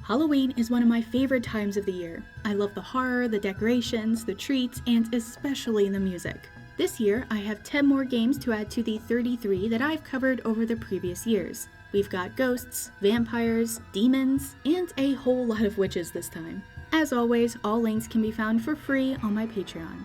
Halloween is one of my favorite times of the year. I love the horror, the decorations, the treats, and especially the music. This year, I have 10 more games to add to the 33 that I've covered over the previous years. We've got ghosts, vampires, demons, and a whole lot of witches this time. As always, all links can be found for free on my Patreon.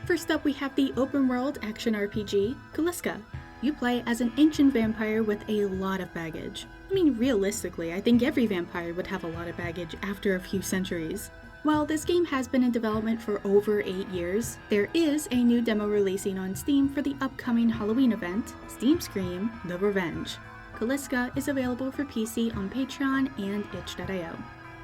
First up, we have the open world action RPG, Kalyskah. You play as an ancient vampire with a lot of baggage. I mean, realistically, I think every vampire would have a lot of baggage after a few centuries. While this game has been in development for over 8 years, there is a new demo releasing on Steam for the upcoming Halloween event, Steam Scream: The Revenge. Kalyskah is available for PC on Patreon and itch.io.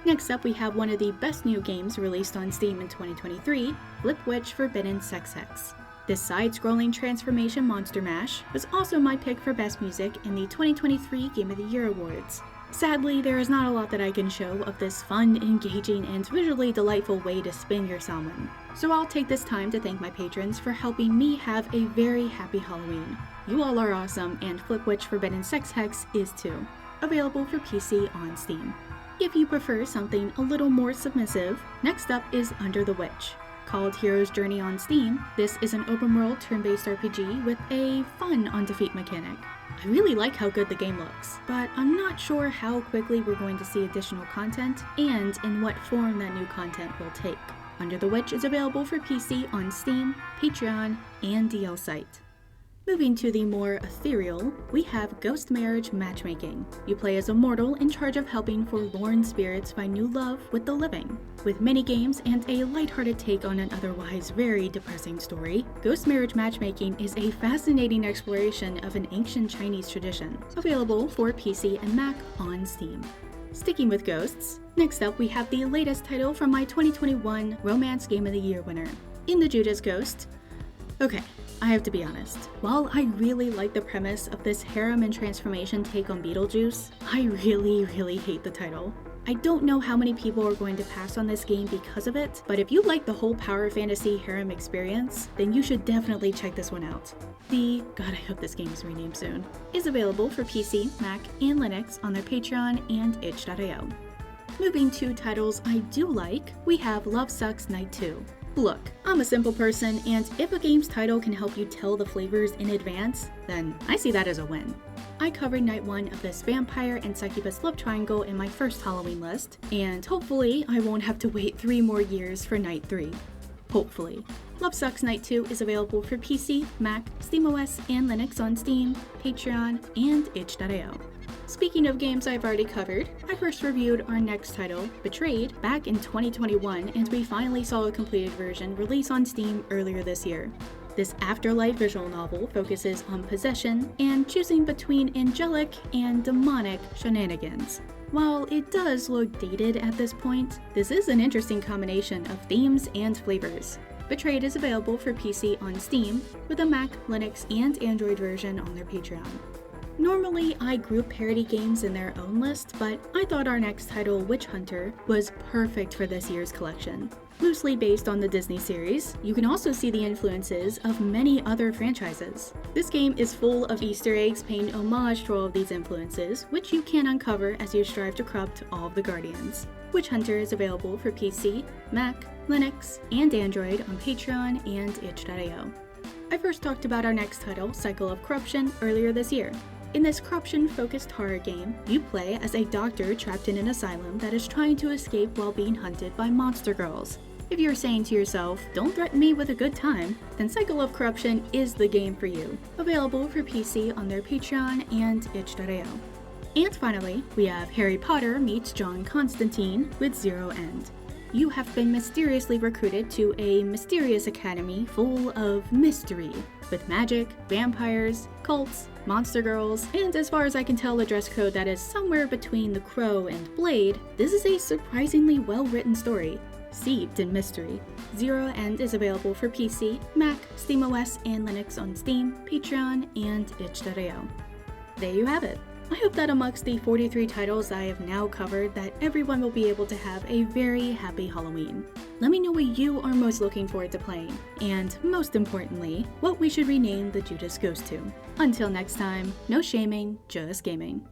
Next up, we have one of the best new games released on Steam in 2023, FlipWitch Forbidden Sex Hex. This side-scrolling transformation monster mash was also my pick for Best Music in the 2023 Game of the Year Awards. Sadly, there is not a lot that I can show of this fun, engaging, and visually delightful way to spin your salmon. So I'll take this time to thank my patrons for helping me have a very happy Halloween. You all are awesome, and FlipWitch Forbidden Sex Hex is too. Available for PC on Steam. If you prefer something a little more submissive, next up is Under the Witch. Called Hero's Journey on Steam, this is an open-world turn-based RPG with a fun on-defeat mechanic. I really like how good the game looks, but I'm not sure how quickly we're going to see additional content and in what form that new content will take. Under the Witch is available for PC on Steam, Patreon, and DL Site. Moving to the more ethereal, we have Ghost Marriage Matchmaking. You play as a mortal in charge of helping forlorn spirits find new love with the living. With mini-games and a lighthearted take on an otherwise very depressing story, Ghost Marriage Matchmaking is a fascinating exploration of an ancient Chinese tradition, available for PC and Mac on Steam. Sticking with ghosts, next up we have the latest title from my 2021 Romance Game of the Year winner, in the Judas Ghost. Okay, I have to be honest. While I really like the premise of this harem and transformation take on Beetlejuice, I really hate the title. I don't know how many people are going to pass on this game because of it, but if you like the whole power fantasy harem experience, then you should definitely check this one out. God, I hope this game is renamed soon, is available for PC, Mac, and Linux on their Patreon and itch.io. Moving to titles I do like, we have Love Sucks Night 2. Look, I'm a simple person, and if a game's title can help you tell the flavors in advance, then I see that as a win. I covered Night 1 of this vampire and succubus love triangle in my first Halloween list, and hopefully I won't have to wait 3 more years for Night 3. Hopefully. Love Sucks Night 2 is available for PC, Mac, SteamOS, and Linux on Steam, Patreon, and itch.io. Speaking of games I've already covered, I first reviewed our next title, Betrayed, back in 2021, and we finally saw a completed version release on Steam earlier this year. This afterlife visual novel focuses on possession and choosing between angelic and demonic shenanigans. While it does look dated at this point, this is an interesting combination of themes and flavors. Betrayed is available for PC on Steam, with a Mac, Linux, and Android version on their Patreon. Normally, I group parody games in their own list, but I thought our next title, Witch Hunter, was perfect for this year's collection. Loosely based on the Disney series, you can also see the influences of many other franchises. This game is full of Easter eggs paying homage to all of these influences, which you can uncover as you strive to corrupt all of the Guardians. Witch Hunter is available for PC, Mac, Linux, and Android on Patreon and itch.io. I first talked about our next title, Cycle of Corruption, earlier this year. In this corruption-focused horror game, you play as a doctor trapped in an asylum that is trying to escape while being hunted by monster girls. If you're saying to yourself, don't threaten me with a good time, then Cycle of Corruption is the game for you. Available for PC on their Patreon and itch.io. And finally, we have Harry Potter meets John Constantine with Zero End. You have been mysteriously recruited to a mysterious academy full of mystery, with magic, vampires, cults, monster girls, and as far as I can tell a dress code that is somewhere between The Crow and Blade. This is a surprisingly well-written story, steeped in mystery. Zero End is available for PC, Mac, SteamOS, and Linux on Steam, Patreon, and itch.io. There you have it. I hope that amongst the 43 titles I have now covered that everyone will be able to have a very happy Halloween. Let me know what you are most looking forward to playing, and most importantly, what we should rename the Judas Ghost to. Until next time, no shaming, just gaming.